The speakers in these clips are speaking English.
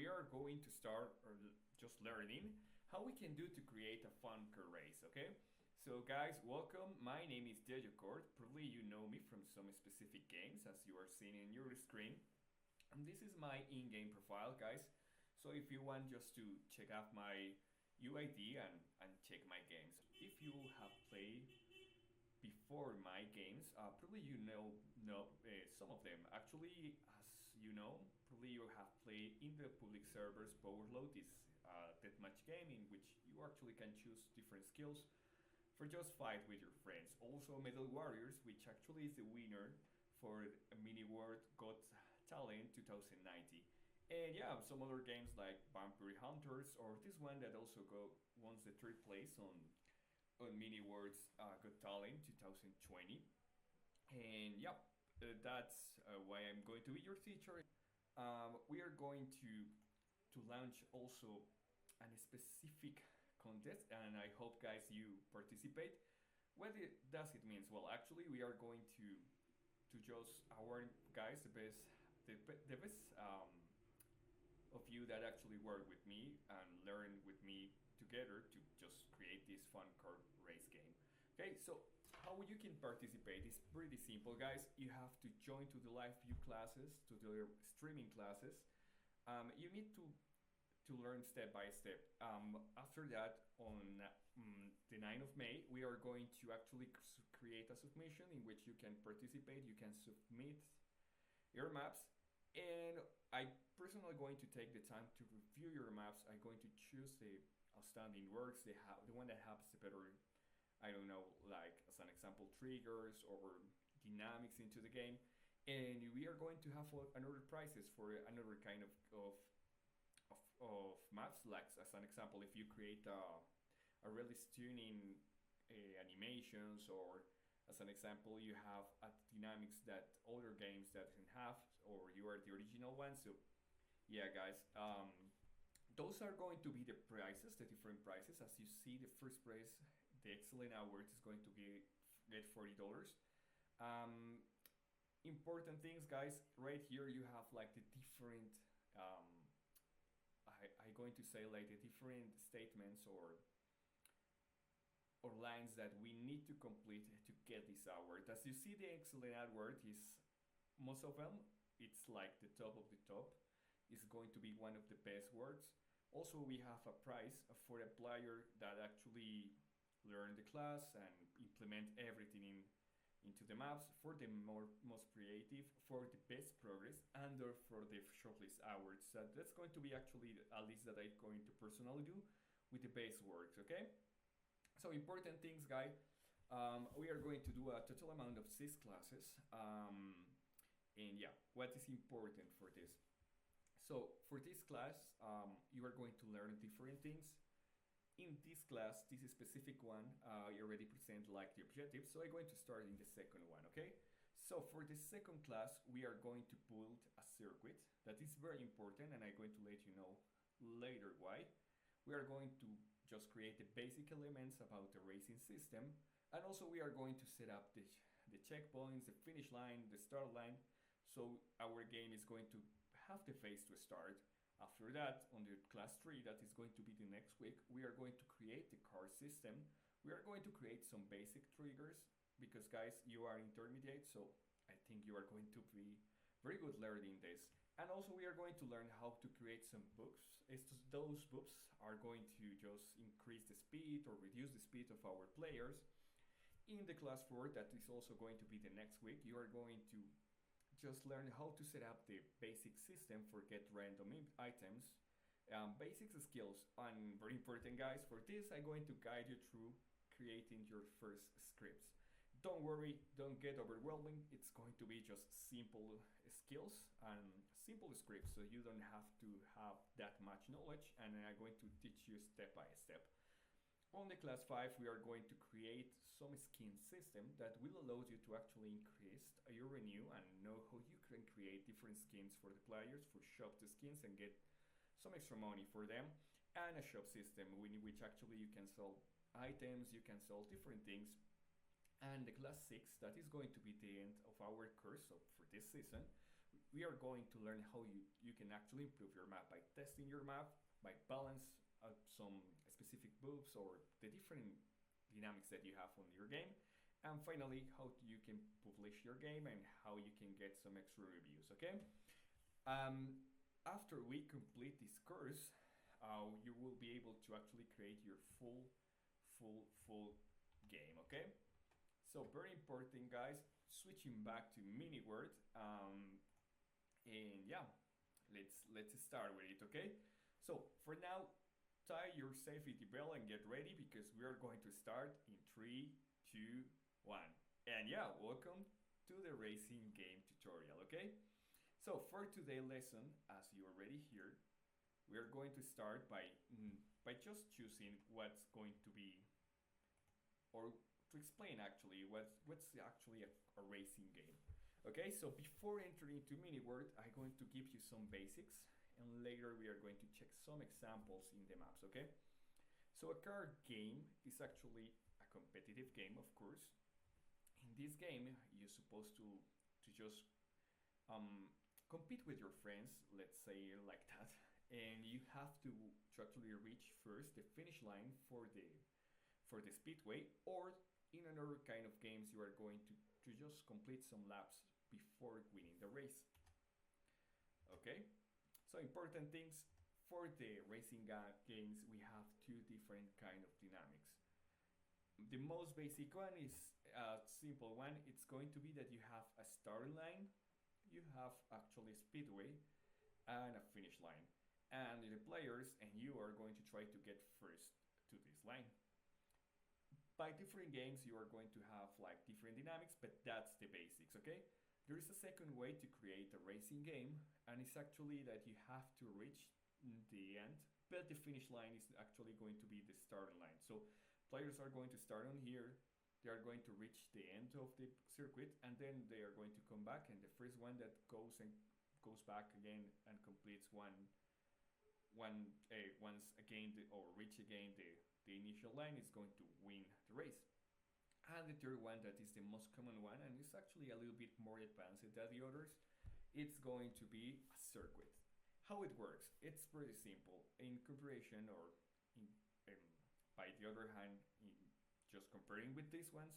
we are going to start just learning how we can do to create a fun car race, okay? So guys, welcome. My name is YeyoCore. Probably you know me from some specific games as you are seeing in your screen. And this is my in-game profile, guys. So if you want just to check out my UID and check my games. If you have played before my games, probably you know some of them. Actually, as you know, probably you have played in the public servers Powerload, this deathmatch game in which you actually can choose different skills for just fight with your friends. Also, Metal Warriors, which actually is the winner for a Mini World Got Talent 2090. And yeah, some other games like Vampire Hunters or this one that also won the third place on Mini Worlds Got Talent 2020. And yeah, that's why I'm going to be your teacher. We are going to launch also a specific contest, and I hope guys you participate. Does it means? Well, actually, we are going to just award guys the best of you that actually work with me and learn with me together to just create this fun car race game. Okay, so how you can participate is pretty simple, guys. You have to join to the live view classes, to the streaming classes. You need to learn step by step. After that, on the 9th of May, we are going to actually create a submission in which you can participate, you can submit your maps, and I personally going to take the time to review your maps. I'm going to choose the outstanding works, the one that has the better, I don't know, like as an example, triggers or dynamics into the game. And we are going to have another prizes for another kind of maps, like as an example, if you create a really stunning animations, or as an example you have a dynamics that other games doesn't have, or you are the original one. So yeah guys, those are going to be the prices, the different prices. As you see, the first prize, the excellent award, is going to get $40. Important things, guys, right here you have like the different I going to say like the different statements or lines that we need to complete to get this award. As you see, the excellent award is most of them, it's like the top of the top. It's going to be one of the best words. Also, we have a prize for a player that actually learn the class and implement everything into the maps, for the most creative, for the best progress, and for the shortlist awards. So that's going to be actually a list that I'm going to personally do with the base works, okay? So important things, guys. We are going to do a total amount of 6 classes. And yeah, what is important for this? So for this class, you are going to learn different things. In this class, this specific one, I already present like the objectives, so I'm going to start in the second one, okay? So for the second class, we are going to build a circuit that is very important, and I'm going to let you know later why. We are going to just create the basic elements about the racing system, and also we are going to set up the checkpoints, the finish line, the start line, so our game is going to have the phase to start. After that, on the class 3, that is going to be the next week, we are going to create the car system. We are going to create some basic triggers, because guys, you are intermediate, so I think you are going to be very good learning this. And also we are going to learn how to create some books. Those books are going to just increase the speed or reduce the speed of our players. In the class 4, that is also going to be the next week, you are going to just learn how to set up the basic system for get random items, basic skills. And very important, guys, for this I'm going to guide you through creating your first scripts. Don't worry, don't get overwhelming. It's going to be just simple skills and simple scripts, so you don't have to have that much knowledge, and I'm going to teach you step by step. On the class 5, we are going to create some skin system that will allow you to actually increase your revenue and know how you can create different skins for the players, for shop the skins and get some extra money for them, and a shop system in which actually you can sell items, you can sell different things. And the class 6, that is going to be the end of our course. So for this season, we are going to learn how you can actually improve your map by testing your map, by balance some specific moves or the different dynamics that you have on your game, and finally how you can publish your game and how you can get some extra reviews. Okay. Um, After we complete this course, you will be able to actually create your full game. Okay. So very important, guys. Switching back to mini word, and yeah, let's start with it. Okay. So for now, tie your safety belt and get ready because we are going to start in 3, 2, 1. And yeah, welcome to the racing game tutorial. Okay. So for today's lesson, as you already heard, we are going to start by just choosing what's going to be, or to explain actually what's actually a racing game. Okay, so before entering into mini word, I'm going to give you some basics, and later we are going to check some examples in the maps. Okay, so a card game is actually a competitive game, of course. In this game, you're supposed to just compete with your friends, let's say like that, and you have to actually reach first the finish line for the speedway, or in another kind of games you are going to just complete some laps before winning the race. Okay, so important things for the racing games, we have two different kind of dynamics. The most basic one is a simple one. It's going to be that you have a start line, you have actually speedway, and a finish line, and the players and you are going to try to get first to this line. By different games you are going to have like different dynamics, but that's the basics. Okay, there is a second way to create a racing game, and it's actually that you have to reach the end, but the finish line is actually going to be the starting line. So players are going to start on here, they are going to reach the end of the circuit, and then they are going to come back, and the first one that goes back again and completes once again or reach again the initial line is going to win the race. And the third one, that is the most common one, and it's actually a little bit more advanced than the others, it's going to be a circuit. How it works, it's pretty simple. In comparison, or in, by the other hand, in just comparing with these ones,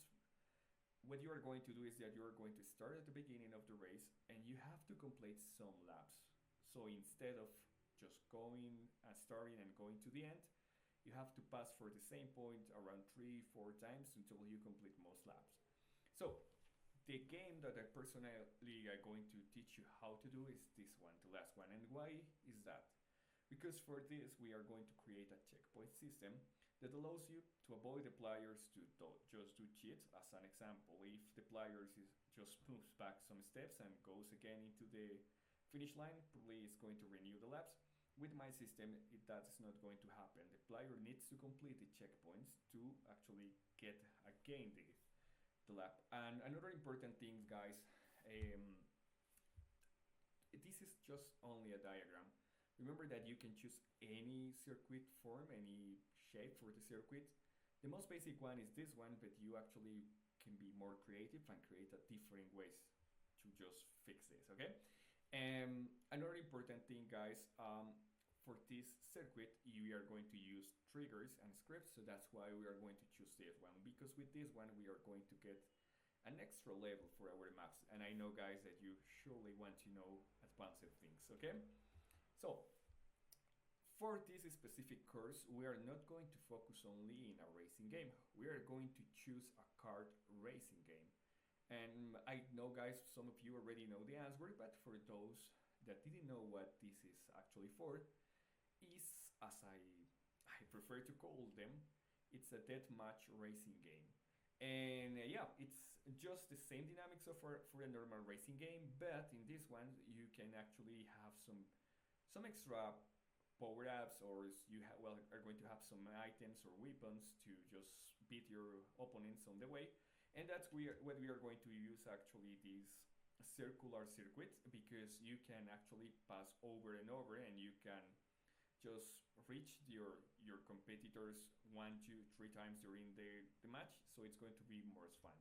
what you are going to do is that you are going to start at the beginning of the race and you have to complete some laps. So instead of just going and starting and going to the end, you have to pass for the same point around 3-4 times until you complete most laps. So the game that I personally are going to teach you how to do is this one, the last one. And why is that? Because for this we are going to create a checkpoint system that allows you to avoid the players to just do cheats. As an example, if the players just moves back some steps and goes again into the finish line, probably it's going to renew the laps. With my system, that's not going to happen. The player needs to complete the checkpoints to actually get again the lap. And another important thing, guys, this is just only a diagram. Remember that you can choose any circuit form, any shape for the circuit. The most basic one is this one, but you actually can be more creative and create a different ways to just fix this, okay? Another important thing, guys, for this circuit, you are going to use triggers and scripts, so that's why we are going to choose this one, because with this one we are going to get an extra level for our maps, and I know, guys, that you surely want to know advanced things, okay? So, for this specific course, we are not going to focus only in a racing game, we are going to choose a kart racing game. And I know, guys, some of you already know the answer, but for those that didn't know what this is actually for, is, as I prefer to call them, it's a deathmatch racing game. And yeah, it's just the same dynamics of for a normal racing game, but in this one you can actually have some extra power ups, or you are going to have some items or weapons to just beat your opponents on the way. And that's what we are going to use actually this circular circuit, because you can actually pass over and over, and you can just reach your competitors 1, 2, 3 times during the match, so it's going to be more fun.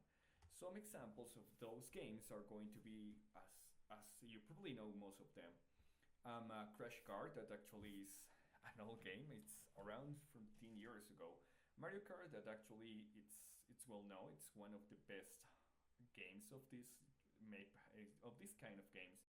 Some examples of those games are going to be, as as you probably know most of them. Crash Kart, that actually is an old game. It's around from 10 years ago. Mario Kart, that actually it's well known. It's one of the best games of this make of this kind of games.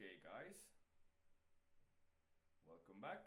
Okay, guys, welcome back.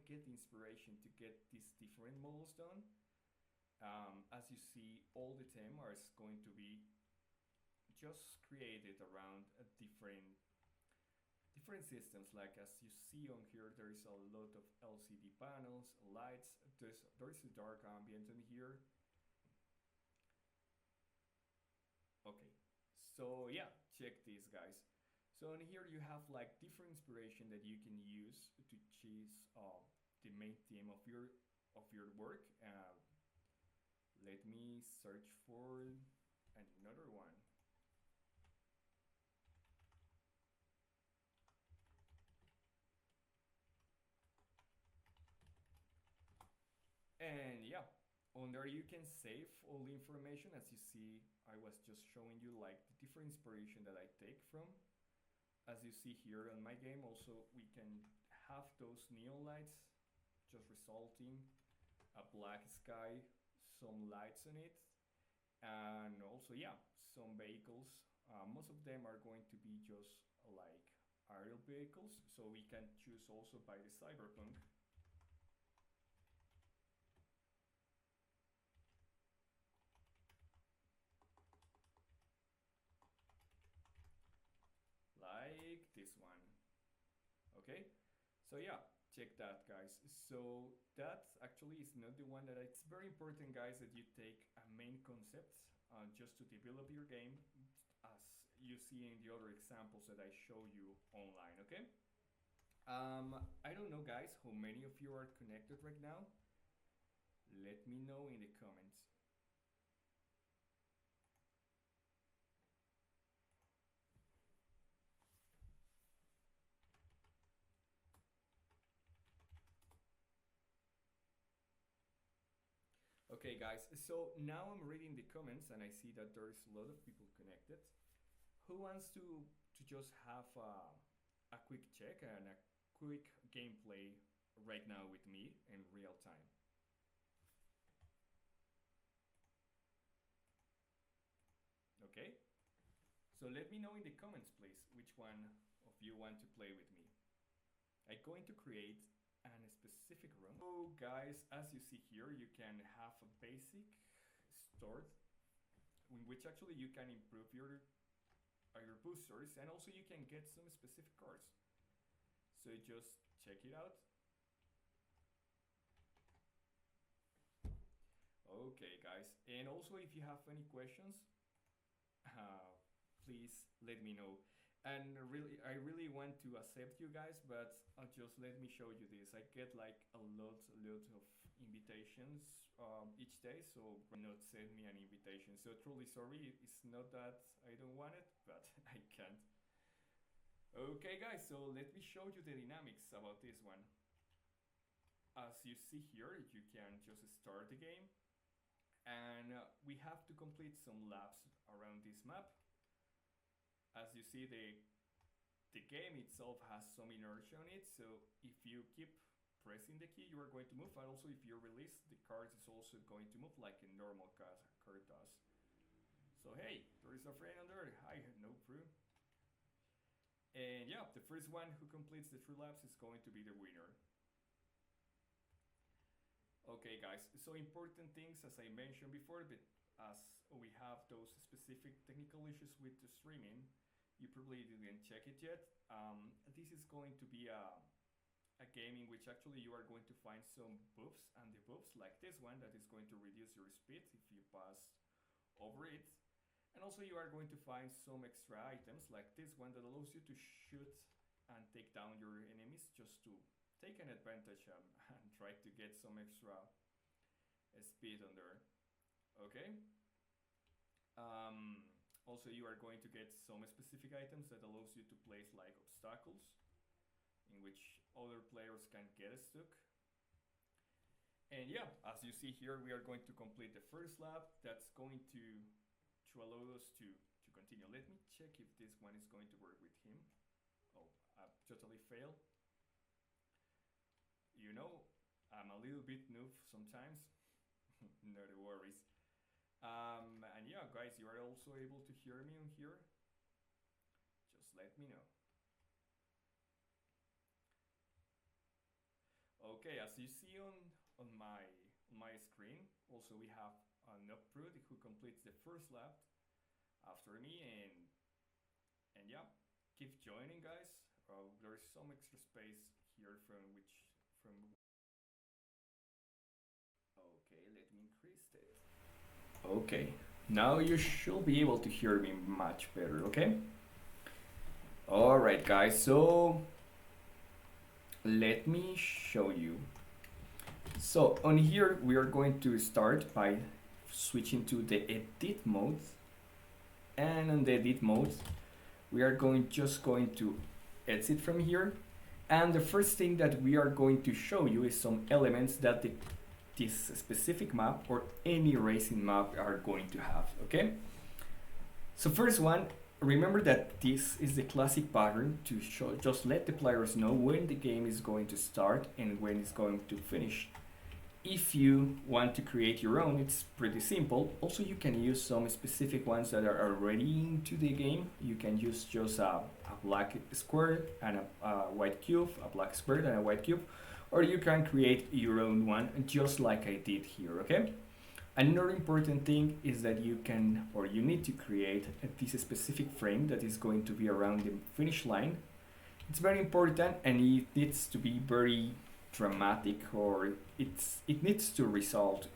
Get inspiration to get these different models done. As you see, all the theme are going to be just created around a different systems. Like as you see on here, there is a lot of LCD panels, lights. There is a dark ambient in here. So yeah, check these guys. So in here you have like different inspiration that you can use to choose the main theme of your work. Let me search for another one. And yeah, on there you can save all the information. As you see, I was just showing you like the different inspiration that I take from. As you see here on my game, also we can have those neon lights just resulting a black sky, some lights on it, and also yeah, some vehicles. Most of them are going to be just like aerial vehicles, so we can choose also by the cyberpunk. Like this one. Okay, so yeah, check that, guys. So that actually is not the one that it's very important, guys, that you take a main concept just to develop your game, as you see in the other examples that I show you online. Okay. I don't know, guys, how many of you are connected right now. Let me know in the comments. Okay, guys, so now I'm reading the comments and I see that there's a lot of people connected. Who wants to just have a quick check and a quick gameplay right now with me in real time? Okay, so let me know in the comments, please, which one of you want to play with me. I'm going to create a specific room. So guys, as you see here, you can have a basic start in which actually you can improve your boosters, and also you can get some specific cards. So just check it out. Okay, guys, and also if you have any questions, please let me know. And really, I really want to accept you guys, but just let me show you this. I get like a lot of invitations each day, so not send me an invitation. So truly sorry, it's not that I don't want it, but I can't. Okay, guys, so let me show you the dynamics about this one. As you see here, you can just start the game, and we have to complete some laps around this map. As you see, the game itself has some inertia on it, so if you keep pressing the key, you are going to move, and also if you release the card, it's also going to move like a normal card does. So hey, there is a friend on there. I had no proof. And yeah, the first one who completes the 3 laps is going to be the winner. Okay, guys, so important things as I mentioned before, but as we have those specific technical issues with the streaming, you probably didn't check it yet. This is going to be a game in which actually you are going to find some buffs, and the buffs like this one that is going to reduce your speed if you pass over it. And also you are going to find some extra items like this one that allows you to shoot and take down your enemies just to take an advantage and try to get some extra speed on there. Okay. Also, you are going to get some specific items that allows you to place like obstacles in which other players can get stuck. And yeah, as you see here, we are going to complete the first lap. That's going to allow us to continue. Let me check if this one is going to work with him. Oh, I totally failed. You know, I'm a little bit noob sometimes. No worries. And yeah, guys, you are also able to hear me on here. Just let me know. Okay, as you see on my screen, also we have an upprod who completes the first lap after me, and yeah, keep joining, guys. There's some extra space here from. Okay, let me increase it. Okay, Now you should be able to hear me much better, okay? Alright guys, so let me show you. So on here we are going to start by switching to the edit mode, and on the edit mode we are just going to exit from here, and the first thing that we are going to show you is some elements that this specific map or any racing map are going to have, okay? So first one, remember that this is the classic pattern to show, just let the players know when the game is going to start and when it's going to finish. If you want to create your own, it's pretty simple. Also, you can use some specific ones that are already into the game. You can use just a black square and a white cube, a black square and a white cube, or you can create your own one just like I did here, okay? Another important thing is that you can, or you need to create this specific frame that is going to be around the finish line. It's very important and it needs to be very dramatic, or it needs to result.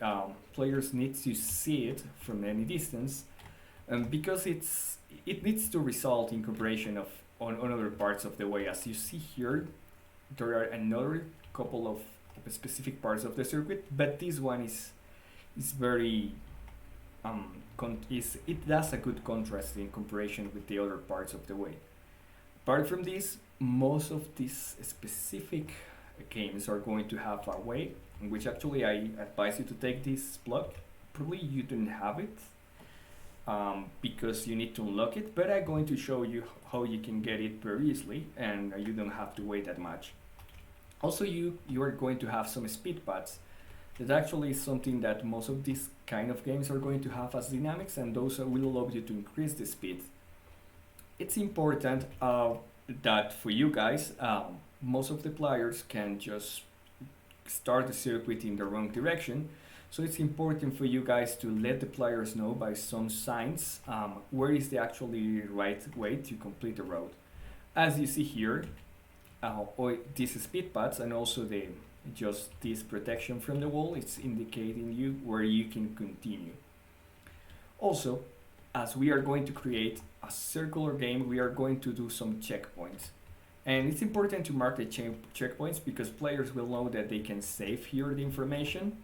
Players need to see it from any distance, because it needs to result in comparison of on other parts of the way. As you see here, there are another couple of specific parts of the circuit, but this one is very it does a good contrast in comparison with the other parts of the way. Apart from this, most of these specific games are going to have a way in which actually I advise you to take this block. Probably you don't have it, because you need to unlock it, but I'm going to show you how you can get it very easily and you don't have to wait that much. Also, you are going to have some speed pads. That actually is something that most of these kind of games are going to have as dynamics, and those will allow you to increase the speed. It's important that for you guys, most of the players can just start the circuit in the wrong direction. So it's important for you guys to let the players know by some signs where is the actually right way to complete the road. As you see here, these speed pads and also just this protection from the wall, it's indicating you where you can continue. Also, as we are going to create a circular game, we are going to do some checkpoints. And it's important to mark the checkpoints because players will know that they can save here the information.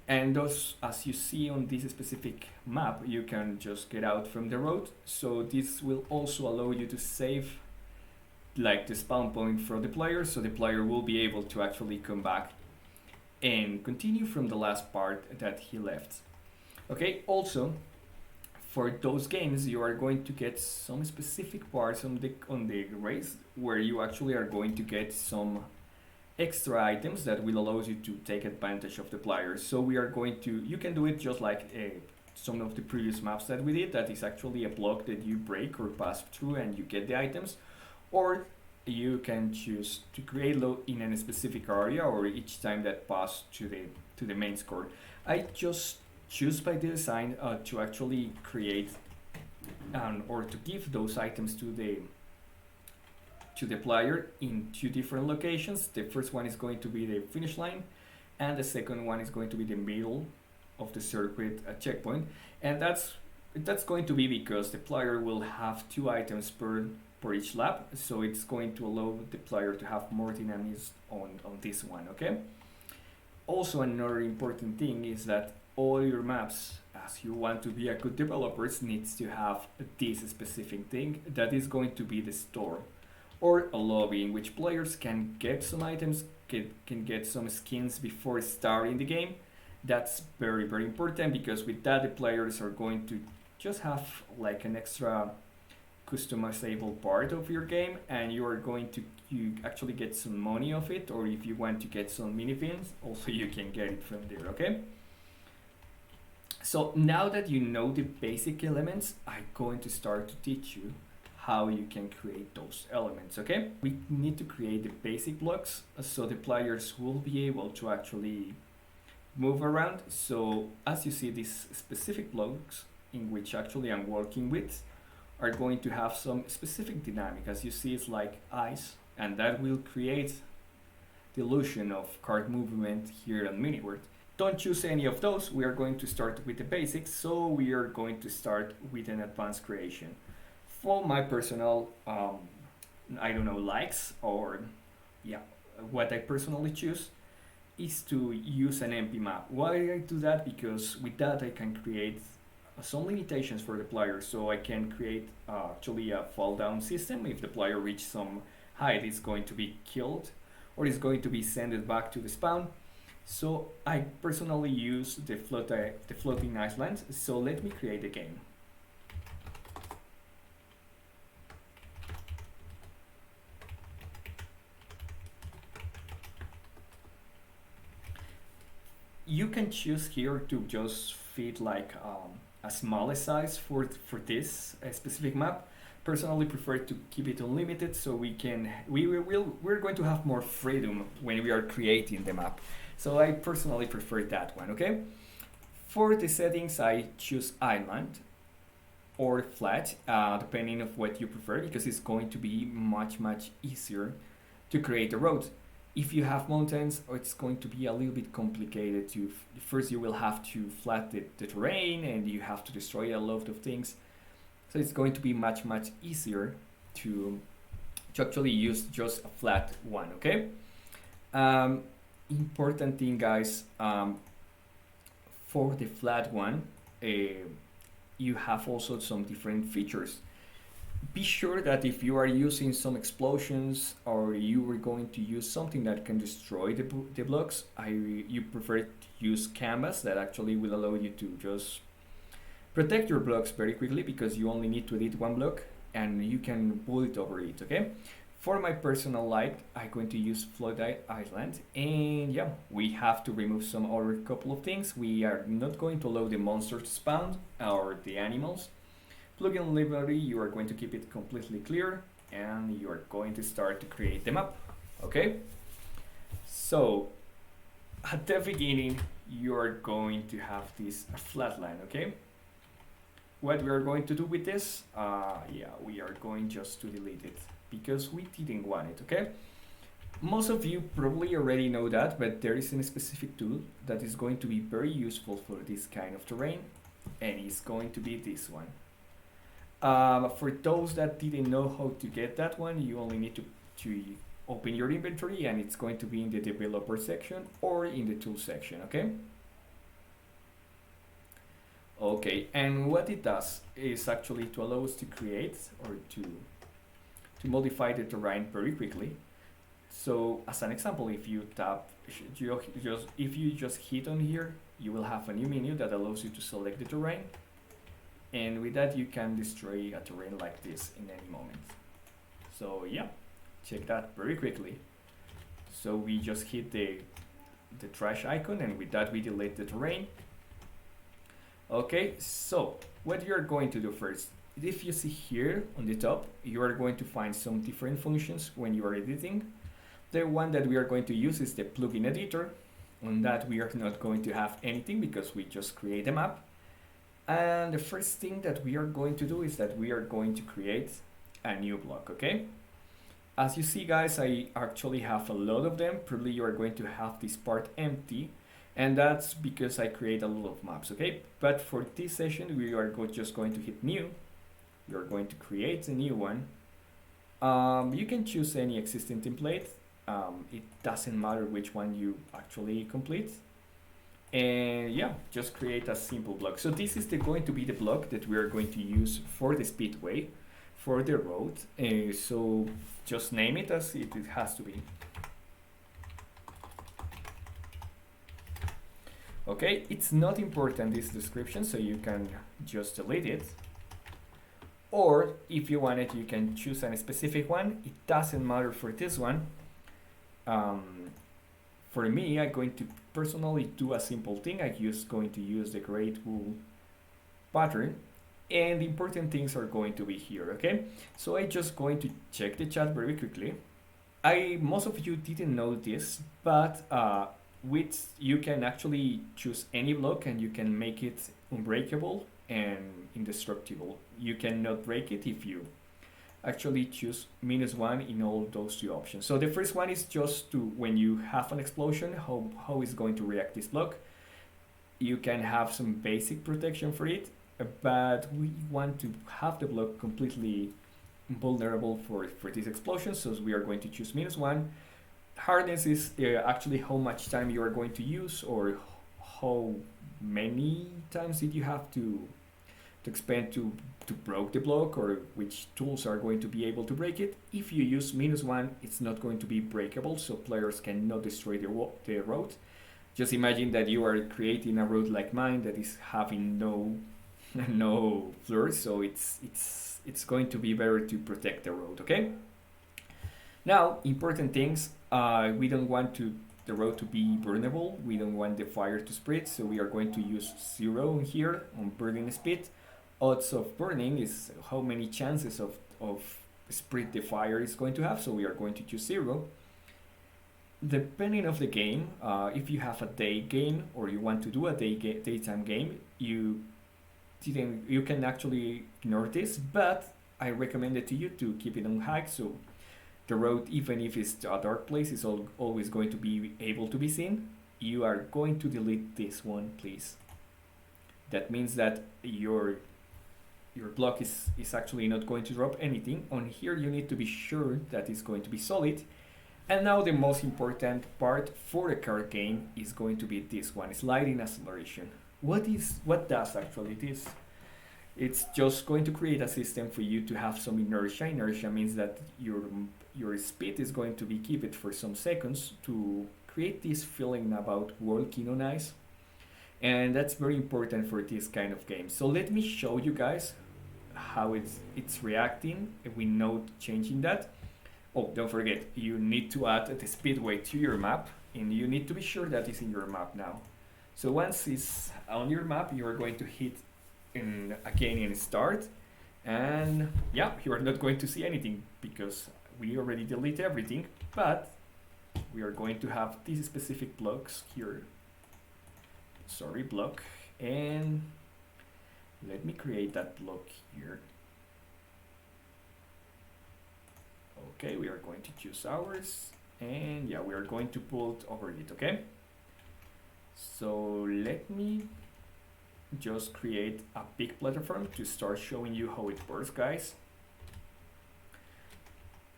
And those, as you see on this specific map, you can just get out from the road. So this will also allow you to save like the spawn point for the player, so the player will be able to actually come back and continue from the last part that he left. Okay, also for those games you are going to get some specific parts on the race where you actually are going to get some extra items that will allow you to take advantage of the players. So we are going to, you can do it just like some of the previous maps that we did, that is actually a block that you break or pass through and you get the items. Or you can choose to create load in a specific area or each time that pass to the main score. I just choose by the design to actually create or to give those items to the player in two different locations. The first one is going to be the finish line, and the second one is going to be the middle of the circuit checkpoint. And that's going to be because the player will have two items per each lap, so it's going to allow the player to have more dynamics on this one, okay? Also, another important thing is that all your maps, as you want to be a good developer, needs to have this specific thing that is going to be the store or a lobby in which players can get some items, can get some skins before starting the game. That's very, very important because with that the players are going to just have like an extra customizable part of your game, and you are going to actually get some money of it, or if you want to get some minifins, also you can get it from there, okay? So now that you know the basic elements, I'm going to start to teach you how you can create those elements, okay? We need to create the basic blocks so the players will be able to actually move around. So as you see, these specific blocks in which actually I'm working with are going to have some specific dynamic. As you see, it's like ice, and that will create the illusion of card movement here on MiniWorld. don't choose any of those. We are going to start with the basics, so we are going to start with an advanced creation. For my personal, I don't know, likes or yeah, what I personally choose is to use an MP map. Why I do that? Because with that I can create some limitations for the player. So I can create actually a fall down system. If the player reaches some height, it's going to be killed or it's going to be sent back to the spawn. So I personally use the floating island. So let me create a game. You can choose here to just fit like a smaller size for this specific map. Personally prefer to keep it unlimited so we're going to have more freedom when we are creating the map. So I personally prefer that one, okay? For the settings I choose island or flat, depending of what you prefer, because it's going to be much easier to create a road. If you have mountains, it's going to be a little bit complicated. First you will have to flat the terrain and you have to destroy a lot of things. So it's going to be much easier to actually use just a flat one, okay? Important thing, guys, for the flat one, you have also some different features. Be sure that if you are using some explosions or you are going to use something that can destroy the blocks, you prefer to use canvas that actually will allow you to just protect your blocks very quickly, because you only need to edit one block and you can bullet over it, okay? For my personal like, I'm going to use Flood Island, and yeah, we have to remove some other couple of things. We are not going to allow the monsters to spawn or the animals. Plugin library, you are going to keep it completely clear and you are going to start to create the map, okay? So at the beginning you are going to have this flat line, okay? What we are going to do with this, yeah, we are going just to delete it because we didn't want it, okay? Most of you probably already know that, but there is a specific tool that is going to be very useful for this kind of terrain, and it's going to be this one. For those that didn't know how to get that one, you only need to open your inventory, and it's going to be in the developer section or in the tool section, okay? Okay, and what it does is actually to allow us to create or to modify the terrain very quickly. So as an example, if you tap, if you just hit on here, you will have a new menu that allows you to select the terrain. And with that, you can destroy a terrain like this in any moment. So yeah, check that very quickly. So we just hit the trash icon, and with that we delete the terrain. Okay, so what you are going to do first, if you see here on the top, you are going to find some different functions when you are editing. The one that we are going to use is the plugin editor. On that we are not going to have anything because we just create a map. And the first thing that we are going to do is that we are going to create a new block, okay? As you see, guys, I actually have a lot of them. Probably you are going to have this part empty, and that's because I create a lot of maps, okay? But for this session, we are just going to hit new. We are going to create a new one. You can choose any existing template. It doesn't matter which one you actually complete. And yeah, just create a simple block. So this is going to be the block that we are going to use for the speedway, for the road. So just name it as it has to be. Okay, it's not important, this description, so you can just delete it. Or if you want it, you can choose a specific one. It doesn't matter for this one. For me, I'm going to personally do a simple thing. I'm just going to use the great wool pattern, and the important things are going to be here, okay? So I'm just going to check the chat very quickly. Most of you didn't know this, but you can actually choose any block and you can make it unbreakable and indestructible. You cannot break it if you actually choose -1 in all those two options. So the first one is just to, when you have an explosion, how is going to react this block. you can have some basic protection for it, but we want to have the block completely vulnerable for this explosion, so we are going to choose -1. Hardness is actually how much time you are going to use, or how many times did you have to expend to break the block, or which tools are going to be able to break it. If you use -1, it's not going to be breakable, so players cannot destroy the road. Just imagine that you are creating a road like mine that is having no floors, so it's going to be better to protect the road, okay? Now, important things, we don't want the road to be burnable, we don't want the fire to spread, so we are going to use 0 here on burning speed. Odds of burning is how many chances of spread the fire is going to have, so we are going to choose 0. Depending of the game, if you have a day game or you want to do a daytime game, you can actually ignore this, but I recommend it to you to keep it on high, so the road, even if it's a dark place, is always going to be able to be seen. You are going to delete this one, please. That means that your block is actually not going to drop anything. On here you need to be sure that it's going to be solid. And now the most important part for the card game is going to be this one, sliding acceleration. What does actually this? It's just going to create a system for you to have some inertia. Inertia means that your speed is going to be kept for some seconds to create this feeling about walking on ice. And that's very important for this kind of game. So let me show you guys how it's reacting without changing that. Oh, don't forget, you need to add the speedway to your map, and you need to be sure that it's in your map now. So once it's on your map, you are going to hit again in start, and yeah, you are not going to see anything because we already delete everything, but we are going to have these specific blocks here. Sorry, block, and let me create that block here. Okay, we are going to choose ours, and yeah, we are going to put over it, okay? So let me just create a big platform to start showing you how it works, guys.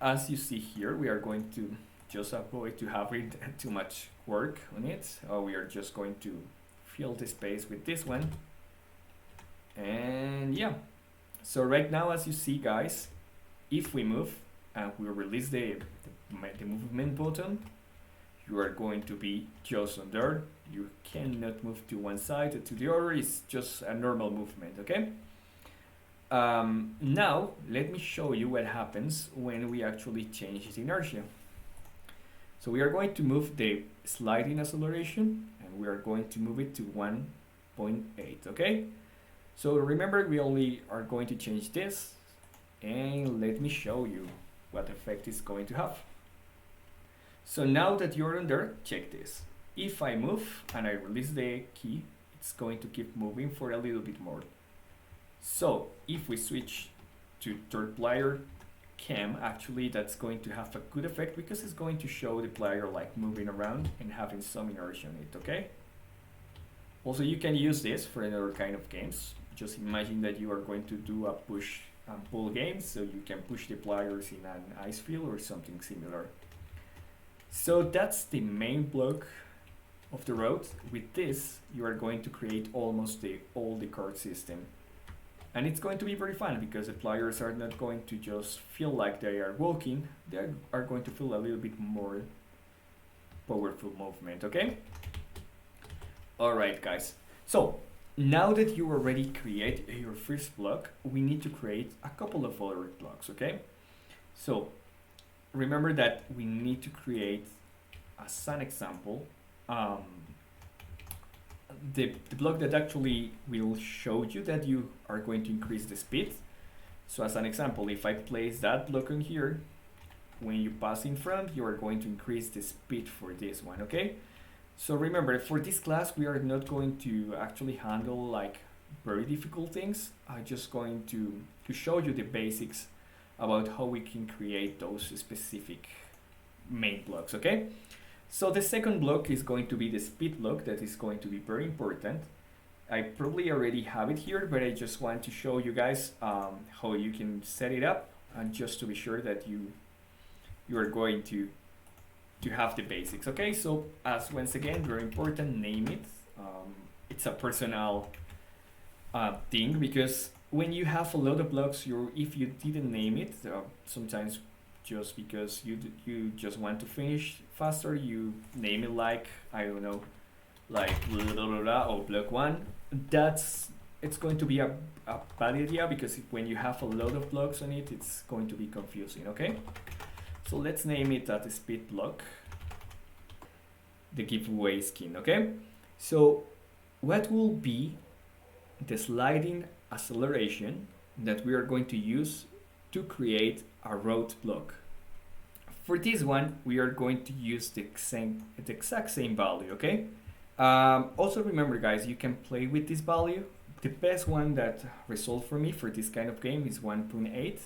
As you see here, we are going to just avoid to having too much work on it. We are just going to fill the space with this one. And yeah, so right now, as you see, guys, if we move and we release the movement button, you are going to be just on there. You cannot move to one side or to the other. It's just a normal movement, okay? Now, let me show you what happens when we actually change the inertia. So we are going to move the sliding acceleration, and we are going to move it to 1.8, okay? So remember, we only are going to change this, and let me show you what effect it's going to have. So now that you're on there, check this. If I move and I release the key, it's going to keep moving for a little bit more. So if we switch to third player cam, actually that's going to have a good effect because it's going to show the player like moving around and having some inertia on it, okay? Also, you can use this for another kind of games. Just imagine that you are going to do a push and pull game, so you can push the players in an ice field or something similar. So that's the main block of the road. With this, you are going to create almost all the card system. And it's going to be very fun because the players are not going to just feel like they are walking, they are going to feel a little bit more powerful movement, okay? Alright guys, so now that you already create your first block, we need to create a couple of other blocks, okay? So remember that we need to create, as an example, the block that actually will show you that you are going to increase the speed. So as an example, if I place that block on here, when you pass in front, you are going to increase the speed for this one, okay? So remember, for this class, we are not going to actually handle like very difficult things. I'm just going to show you the basics about how we can create those specific main blocks, okay? So the second block is going to be the speed block. That is going to be very important. I probably already have it here, but I just want to show you guys how you can set it up, and just to be sure that you are going to have the basics. Okay, so as once again, very important, name it. It's a personal thing, because when you have a lot of blocks, if you didn't name it, sometimes just because you just want to finish faster, you name it like, I don't know, like blah, blah, blah, blah, or block one. It's going to be a bad idea, because when you have a lot of blocks on it, it's going to be confusing. Okay, so let's name it at the speed block, the giveaway skin. Okay, so what will be the sliding acceleration that we are going to use to create a road block? For this one, we are going to use the exact same value. Okay, also remember, guys, you can play with this value. The best one that resolved for me for this kind of game is 1.8.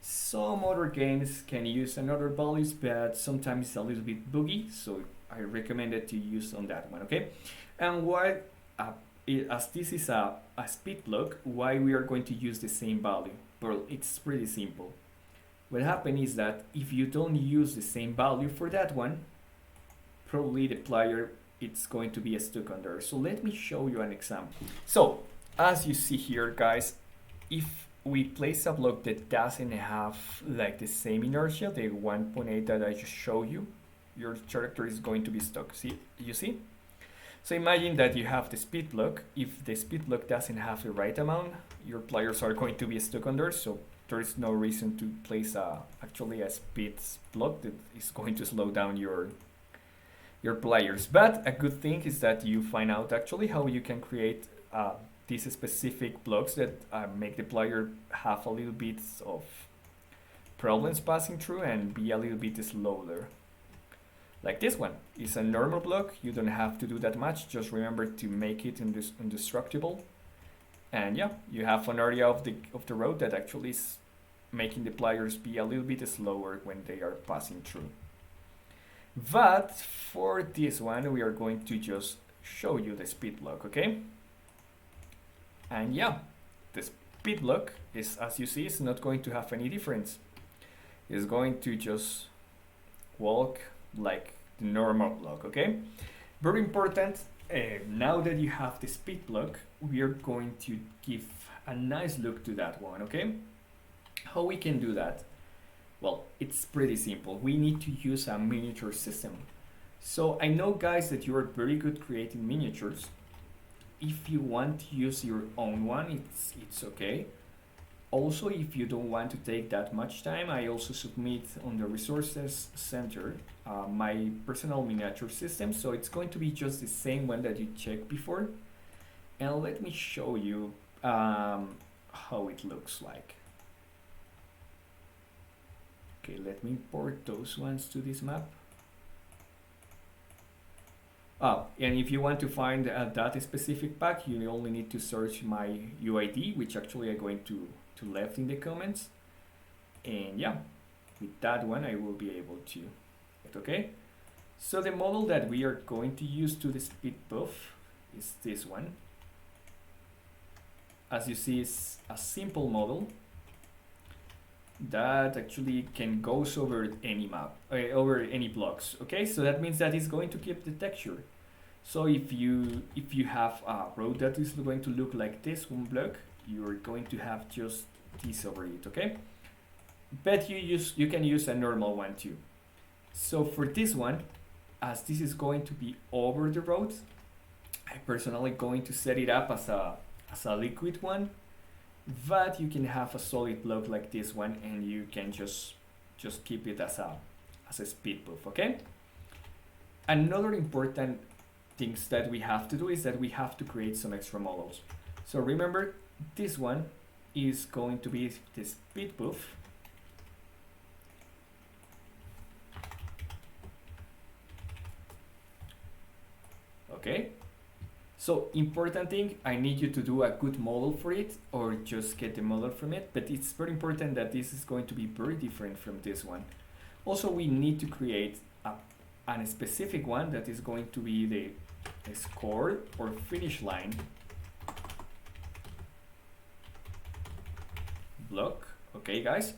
Some other games can use another values, but sometimes it's a little bit buggy, so I recommend it to use on that one. Okay, and why, as this is a speed block, why we are going to use the same value? Well, it's pretty simple. What happens is that if you don't use the same value for that one, probably the player, it's going to be stuck on there. So let me show you an example. So as you see here, guys, if we place a block that doesn't have like the same inertia, the 1.8 that I just showed you, your character is going to be stuck. See, you see? So imagine that you have the speed block. If the speed block doesn't have the right amount, your players are going to be stuck on there. So there is no reason to place actually a speed block that is going to slow down your players. But a good thing is that you find out actually how you can create these specific blocks that make the player have a little bit of problems passing through and be a little bit slower. Like this one is a normal block. You don't have to do that much. Just remember to make it indestructible. And yeah, you have an area of the road that actually is making the players be a little bit slower when they are passing through. But for this one, we are going to just show you the speed block, okay? And yeah, the speed block is, as you see, is not going to have any difference. It's going to just walk like the normal block, okay? Very important, now that you have the speed block, we are going to give a nice look to that one, okay? How we can do that? Well, it's pretty simple. We need to use a miniature system. So I know, guys, that you are very good creating miniatures. If you want to use your own one, it's okay. Also, if you don't want to take that much time, I also submit on the resources center my personal miniature system. So it's going to be just the same one that you checked before. And let me show you how it looks like. Okay, let me import those ones to this map. And if you want to find that specific pack, you only need to search my UID, which actually I'm going to left in the comments. And yeah, with that one, I will be able to. Okay, so the model that we are going to use to the speed buff is this one. As you see, it's a simple model that actually can go over any map, over any blocks. Okay, so that means that it's going to keep the texture. So if you have a road that is going to look like this one block, you're going to have just this over it. Okay, but you can use a normal one too. So for this one, as this is going to be over the road, I personally going to set it up as a liquid one. But you can have a solid block like this one, and you can just keep it as a speed buff. Okay. Another important things that we have to do is that we have to create some extra models. So remember, this one is going to be the speed buff. Okay. So important thing, I need you to do a good model for it, or just get the model from it, but it's very important that this is going to be very different from this one. Also, we need to create a and a specific one that is going to be the score or finish line block. Okay, guys.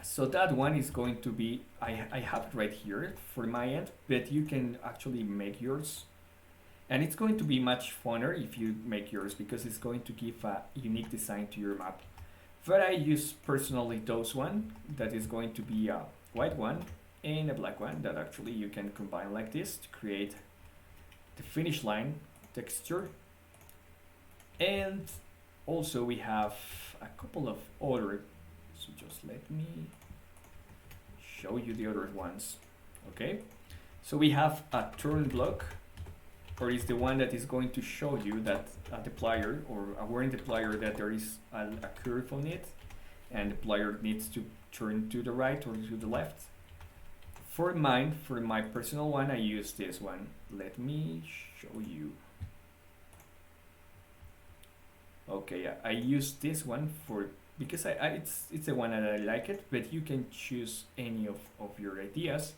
So that one is going to be, I have it right here for my end, but you can actually make yours. And it's going to be much funner if you make yours because it's going to give a unique design to your map. But I use personally those one that is going to be a white one and a black one that actually you can combine like this to create the finish line texture. And also we have a couple of other, so just let me show you the other ones. Okay, so we have a turn block, or is the one that is going to show you that the player, or aware the player that there is a curve on it and the player needs to turn to the right or to the left. For mine, for my personal one, I use this one. Let me show you. Okay, I use this one for, because it's the one that I like it, but you can choose any of your ideas.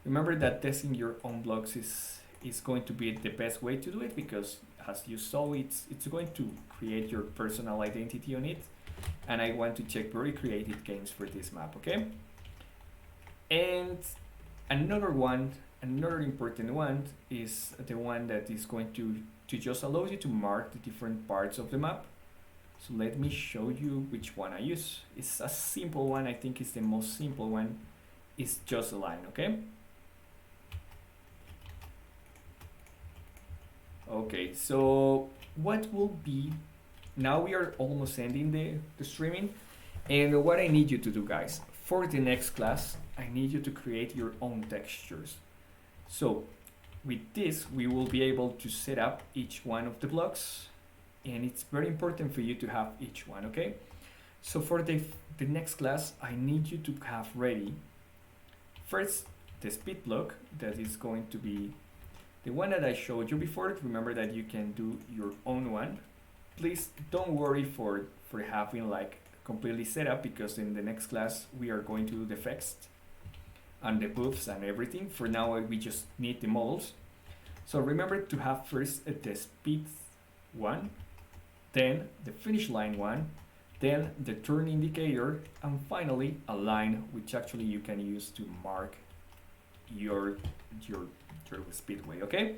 Remember that testing your own blocks is going to be the best way to do it, because as you saw, it's going to create your personal identity on it, and I want to check very creative games for this map. Okay, and another important one is the one that is going to just allow you to mark the different parts of the map. So let me show you which one I use. It's a simple one. I think it's the most simple one. It's just a line. Okay. Okay, so what will be, now we are almost ending the streaming, and what I need you to do, guys, for the next class, I need you to create your own textures. So with this, we will be able to set up each one of the blocks, and it's very important for you to have each one. Okay, so for the next class, I need you to have ready first the speed block that is going to be the one that I showed you before. Remember that you can do your own one. Please don't worry for having like completely set up, because in the next class we are going to do the effects and the buffs and everything. For now we just need the models. So remember to have first the speed one, then the finish line one, then the turn indicator, and finally a line which actually you can use to mark your speedway. Okay,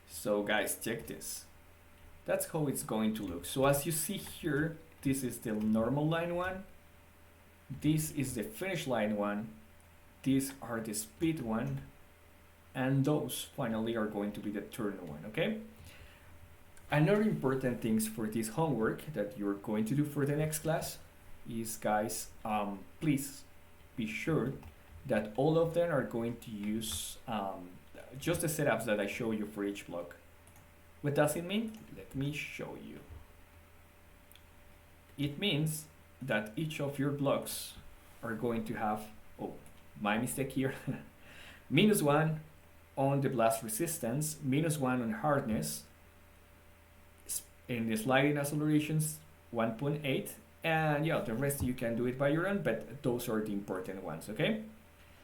so guys, check this. That's how it's going to look. So as you see here, this is the normal line one, this is the finish line one, these are the speed one, and those finally are going to be the turn one. Okay, another important things for this homework that you're going to do for the next class is, guys, please be sure that all of them are going to use just the setups that I show you for each block. What does it mean? Let me show you. It means that each of your blocks are going to have, oh, my mistake here, -1 on the blast resistance, -1 on hardness, in the sliding accelerations 1.8, and yeah, the rest you can do it by your own, but those are the important ones. Okay.